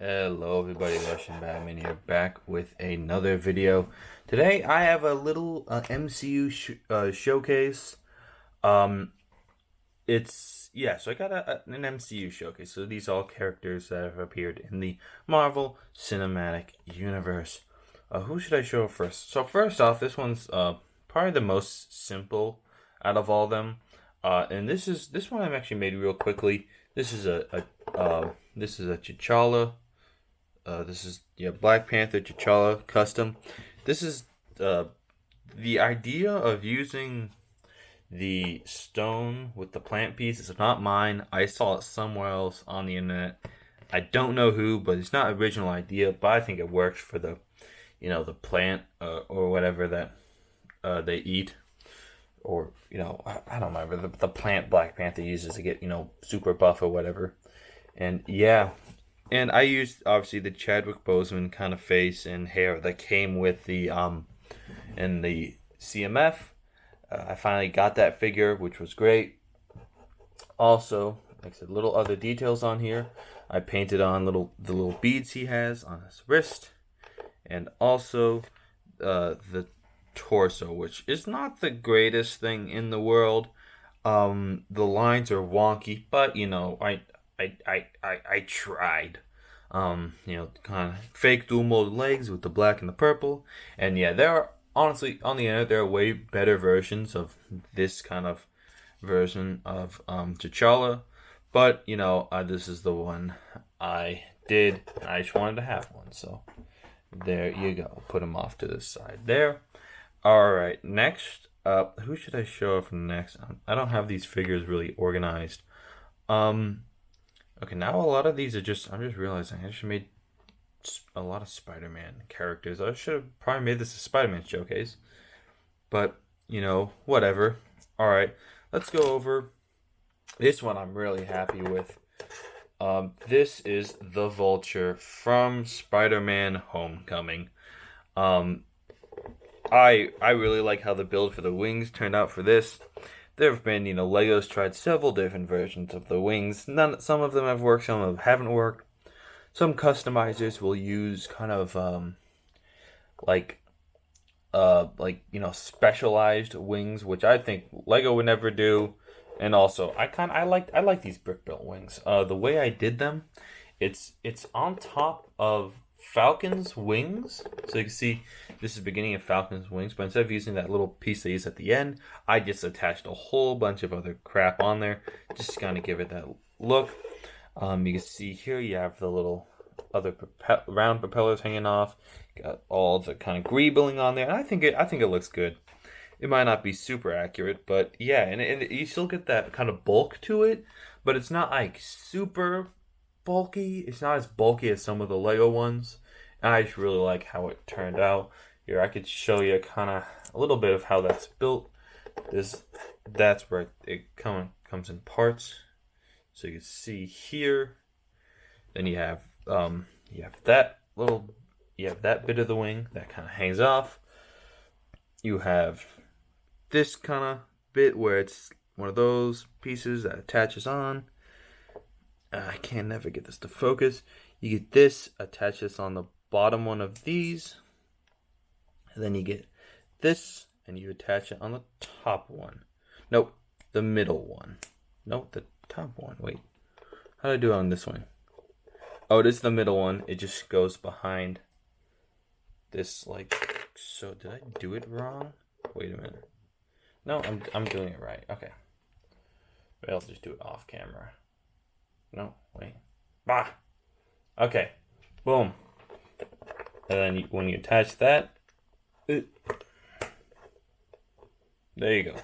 Hello everybody, Russian Batman here, back with another video. Today I have a little MCU showcase. Um, so I got an MCU showcase. So these are all characters that have appeared in the Marvel Cinematic Universe. Who should I show first? So first off, this one's probably the most simple out of all of them. And this one I've actually made real quickly. This is a T'Challa. This is Black Panther T'Challa custom. This is the idea of using the stone with the plant piece. It's not mine. I saw it somewhere else on the internet. I don't know who, but it's not original idea. But I think it works for the plant or whatever that they eat, or I don't remember the plant Black Panther uses to get super buff or whatever. And yeah, and I used obviously the Chadwick Boseman kind of face and hair that came with the in the CMF. I finally got that figure, which was great. Also, like I said, little other details on here. I painted on the little beads he has on his wrist, and also the torso, which is not the greatest thing in the world. The lines are wonky, but I tried. Kind of fake dual molded legs with the black and the purple. And yeah, there are honestly on the internet there are way better versions of this kind of version of T'Challa, but this is the one I did. I just wanted to have one, so there you go. Put him off to the side there. All right, next up, who should I show up next? I don't have these figures really organized. Okay, now a lot of these are I'm just realizing I just made a lot of Spider-Man characters. I should have probably made this a Spider-Man showcase. But, whatever. All right, let's go over this one I'm really happy with. This is the Vulture from Spider-Man Homecoming. I really like how the build for the wings turned out for this. There have been, Lego's tried several different versions of the wings. Some of them have worked, some of them haven't worked. Some customizers will use kind of specialized wings, which I think Lego would never do. And also, I like these brick built wings. The way I did them, it's on top of Falcon's wings. So you can see this is the beginning of Falcon's wings, but instead of using that little piece they use at the end, I just attached a whole bunch of other crap on there, just to kind of give it that look. You can see here you have the little other round propellers hanging off. Got all the kind of greebling on there, and I think it looks good. It might not be super accurate, but yeah, and you still get that kind of bulk to it, but it's not like super bulky. It's not as bulky as some of the Lego ones. And I just really like how it turned out. Here, I could show you kind of a little bit of how that's built. That's where it comes in parts. So you can see here. Then you have that bit of the wing that kind of hangs off. You have this kind of bit where it's one of those pieces that attaches on. I can never get this to focus. You get this, attach this on the bottom one of these. And then you get this, and you attach it on the top one. Nope, the middle one. Nope, the top one. Wait, how do I do it on this one? Oh, this is the middle one. It just goes behind this, like so. Did I do it wrong? Wait a minute. No, I'm doing it right. Okay. Maybe I'll just do it off camera. No, wait. Bah! Okay. Boom. And then when you attach that, there you go.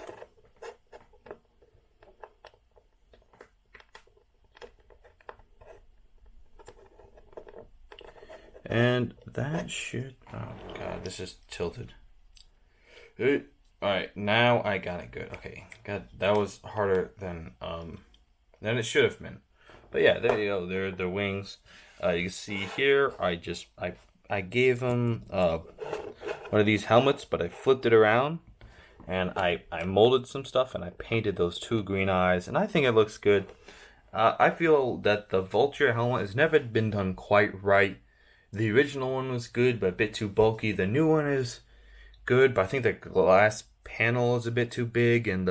And that should... Oh, God, this is tilted. Alright, now I got it good. Okay, God, that was harder than it should have been. But yeah, there you go. There are the wings. You can see here, I gave them one of these helmets, but I flipped it around, and I molded some stuff, and I painted those two green eyes, and I think it looks good. I feel that the Vulture helmet has never been done quite right. The original one was good, but a bit too bulky. The new one is good, but I think the glass panel is a bit too big, and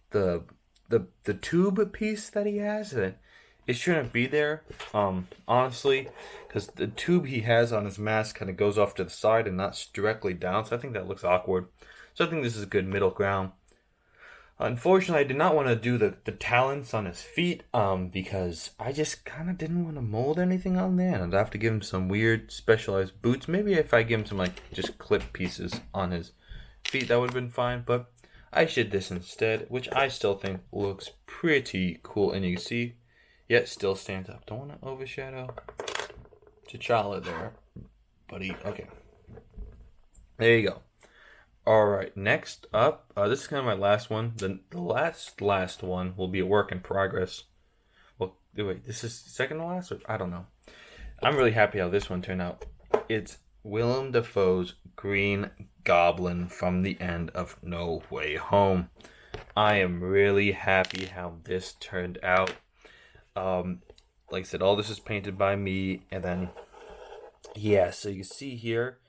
the the tube piece that he has, it shouldn't be there. Honestly, because the tube he has on his mask kind of goes off to the side and not directly down, so I think that looks awkward. So I think this is a good middle ground. Unfortunately, I did not want to do the talons on his feet, because I just kind of didn't want to mold anything on there, and I'd have to give him some weird specialized boots. Maybe if I give him some like just clip pieces on his feet, that would have been fine. But I did this instead, which I still think looks pretty cool, and you can see, yet still stands up. Don't want to overshadow T'Challa there, buddy. Okay, there you go. All right, next up, this is kind of my last one. The last one will be a work in progress. Well, wait, this is second to last? Or, I don't know. I'm really happy how this one turned out. It's Willem Dafoe's Green Goblin from the end of No Way Home. I am really happy how this turned out. Like I said, all this is painted by me, and then, yeah, so you see here,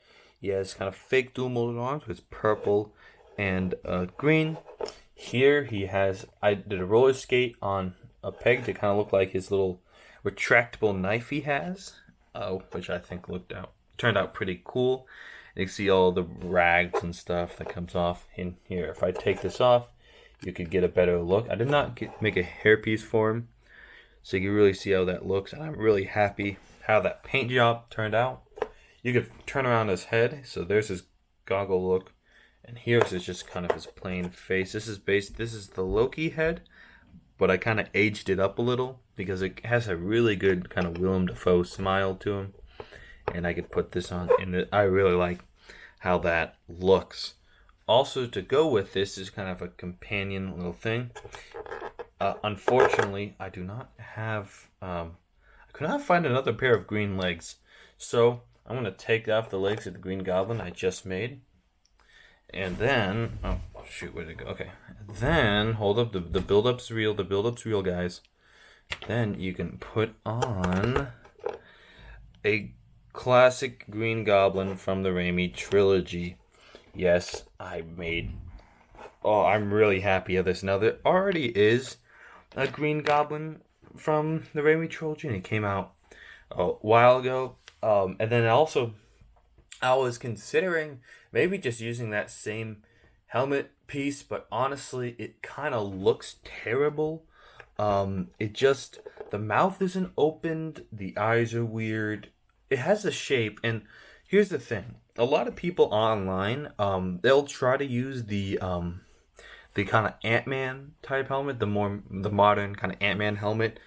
he has kind of fake dual molded arms with purple and green. Here he has, I did a roller skate on a peg to kind of look like his little retractable knife he has, which I think turned out pretty cool. You can see all the rags and stuff that comes off in here. If I take this off, you could get a better look. I did not make a hairpiece for him, so you can really see how that looks. And I'm really happy how that paint job turned out. You could turn around his head, so there's his goggle look, and here's just kind of his plain face. This is the Loki head, but I kind of aged it up a little because it has a really good kind of Willem Dafoe smile to him, and I could put this on, and I really like how that looks. Also, to go with this is kind of a companion little thing. Unfortunately, I do not have. I could not find another pair of green legs, so I'm going to take off the legs of the Green Goblin I just made. And then, oh shoot, where'd it go? Okay. Then, hold up, the build-up's real, guys. Then you can put on a classic Green Goblin from the Raimi trilogy. Yes, I'm really happy of this. Now, there already is a Green Goblin from the Raimi trilogy, and it came out a while ago. And then also, I was considering maybe just using that same helmet piece, but honestly, it kind of looks terrible. The mouth isn't opened, the eyes are weird. It has a shape, and here's the thing. A lot of people online, they'll try to use the kind of Ant-Man type helmet, the modern kind of Ant-Man helmet,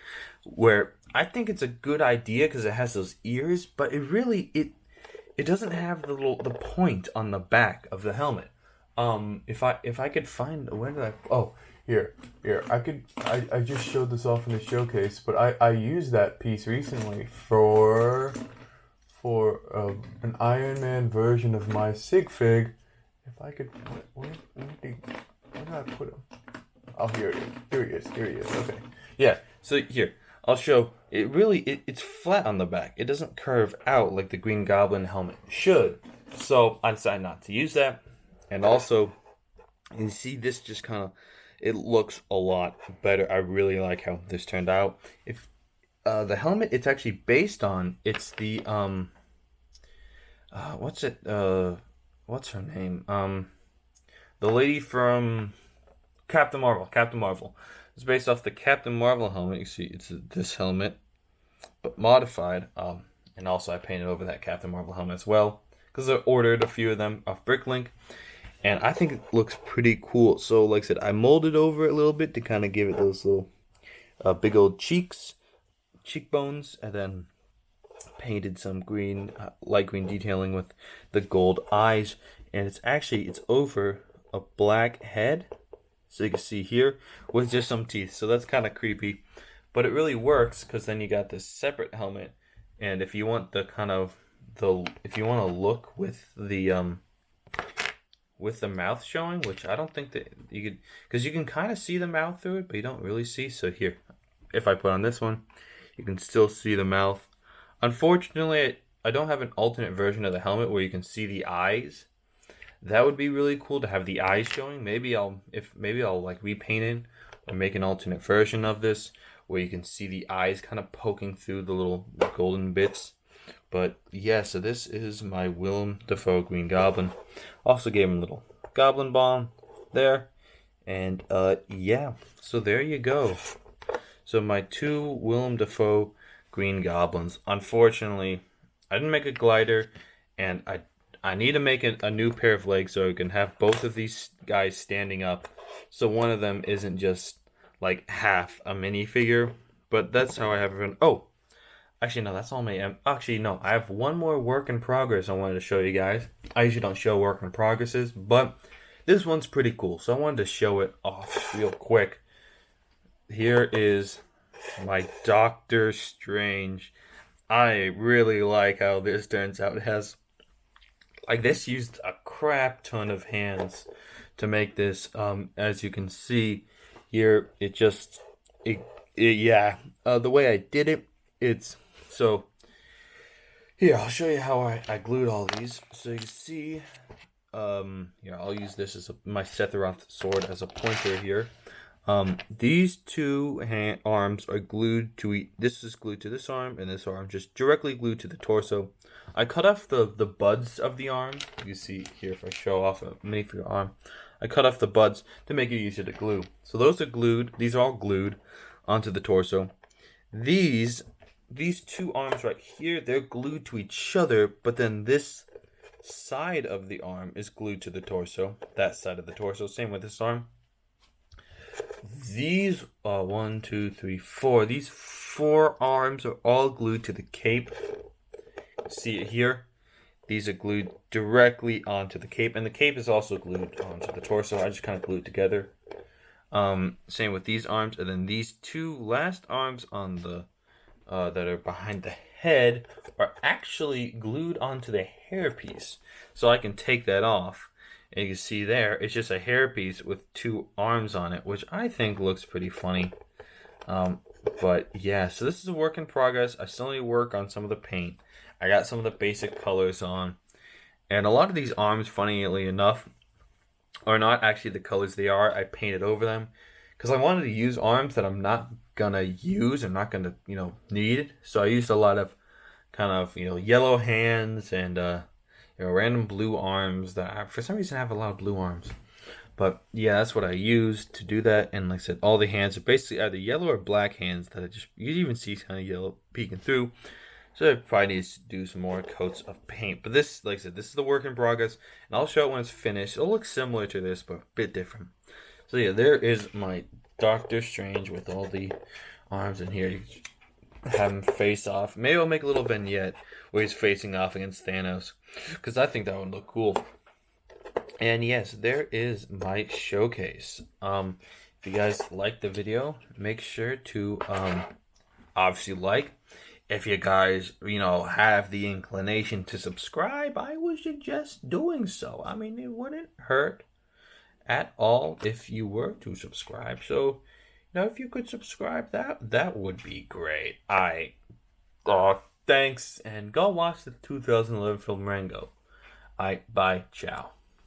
where I think it's a good idea because it has those ears, but it doesn't have the point on the back of the helmet. If I could find, where did I? Oh, here. I just showed this off in the showcase, but I used that piece recently for an Iron Man version of my sig fig. If I could, where did I put him? Oh, here it is. Here he is. Okay. Yeah. So here, I'll show. It's flat on the back. It doesn't curve out like the Green Goblin helmet should. So I decided not to use that. And also, you see this just kind of, it looks a lot better. I really like how this turned out. If the helmet it's actually based on, it's the what's her name? The lady from Captain Marvel. It's based off the Captain Marvel helmet. You see, it's this helmet, but modified. And also I painted over that Captain Marvel helmet as well, because I ordered a few of them off Bricklink, and I think it looks pretty cool. So, like I said, I molded over it a little bit to kind of give it those little big old cheekbones, and then painted some green, light green detailing with the gold eyes, and it's over a black head. So you can see here with just some teeth. So that's kind of creepy, but it really works because then you got this separate helmet. And if you want if you want to look with the mouth showing, which I don't think that you could, because you can kind of see the mouth through it, but you don't really see. So here, if I put on this one, you can still see the mouth. Unfortunately, I don't have an alternate version of the helmet where you can see the eyes. That would be really cool to have the eyes showing. Maybe I'll like repaint it or make an alternate version of this where you can see the eyes kind of poking through the little golden bits. But yeah, so this is my Willem Dafoe Green Goblin. Also gave him a little Goblin Bomb there. And yeah, so there you go. So my two Willem Dafoe Green Goblins. Unfortunately, I didn't make a glider, and I need to make a new pair of legs so I can have both of these guys standing up. So one of them isn't just like half a minifigure, but that's how I have it. Oh, actually no, that's all my actually no, I have one more work in progress I wanted to show you guys. I usually don't show work in progresses, but this one's pretty cool, so I wanted to show it off real quick. Here is my Doctor Strange. I really like how this turns out. It has, like, this used a crap ton of hands to make this. As you can see here, yeah. The way I did it, it's so. Here, I'll show you how I glued all these. So you can see, here, I'll use this as my Sephiroth sword as a pointer here. These two arms are glued to this is glued to this arm, and this arm just directly glued to the torso. I cut off the buds of the arm. You see here if I show off a minifigure arm. I cut off the buds to make it easier to glue. So those are glued. These are all glued onto the torso. These two arms right here, they're glued to each other, but then this side of the arm is glued to the torso. That side of the torso. Same with this arm. These 1, 2, 3, 4. These 4 arms are all glued to the cape. See it here? These are glued directly onto the cape, and the cape is also glued onto the torso. I just kind of glued it together. Same with these arms, and then these two last arms on the that are behind the head are actually glued onto the hairpiece. So I can take that off. And you can see there, it's just a hairpiece with 2 arms on it, which I think looks pretty funny. But yeah, so this is a work in progress. I still need to work on some of the paint. I got some of the basic colors on. And a lot of these arms, funnily enough, are not actually the colors they are. I painted over them. Because I wanted to use arms that I'm not going to use. I'm not going to, need. So I used a lot of kind of, yellow hands and, random blue arms that for some reason I have a lot of blue arms. But yeah, that's what I used to do that. And like I said, all the hands are basically either yellow or black hands that you even see kind of yellow peeking through. So I probably need to do some more coats of paint. But this, like I said, this is the work in progress. And I'll show it when it's finished. It'll look similar to this, but a bit different. So yeah, there is my Doctor Strange with all the arms in here. You have him face off. Maybe I'll make a little vignette where he's facing off against Thanos, because I think that would look cool. And yes, there is my showcase. If you guys like the video, make sure to obviously like. If you guys, have the inclination to subscribe, I would suggest doing so. I mean, it wouldn't hurt at all if you were to subscribe. So, if you could subscribe, that would be great. Thanks, and go watch the 2011 film Rango. Bye, ciao.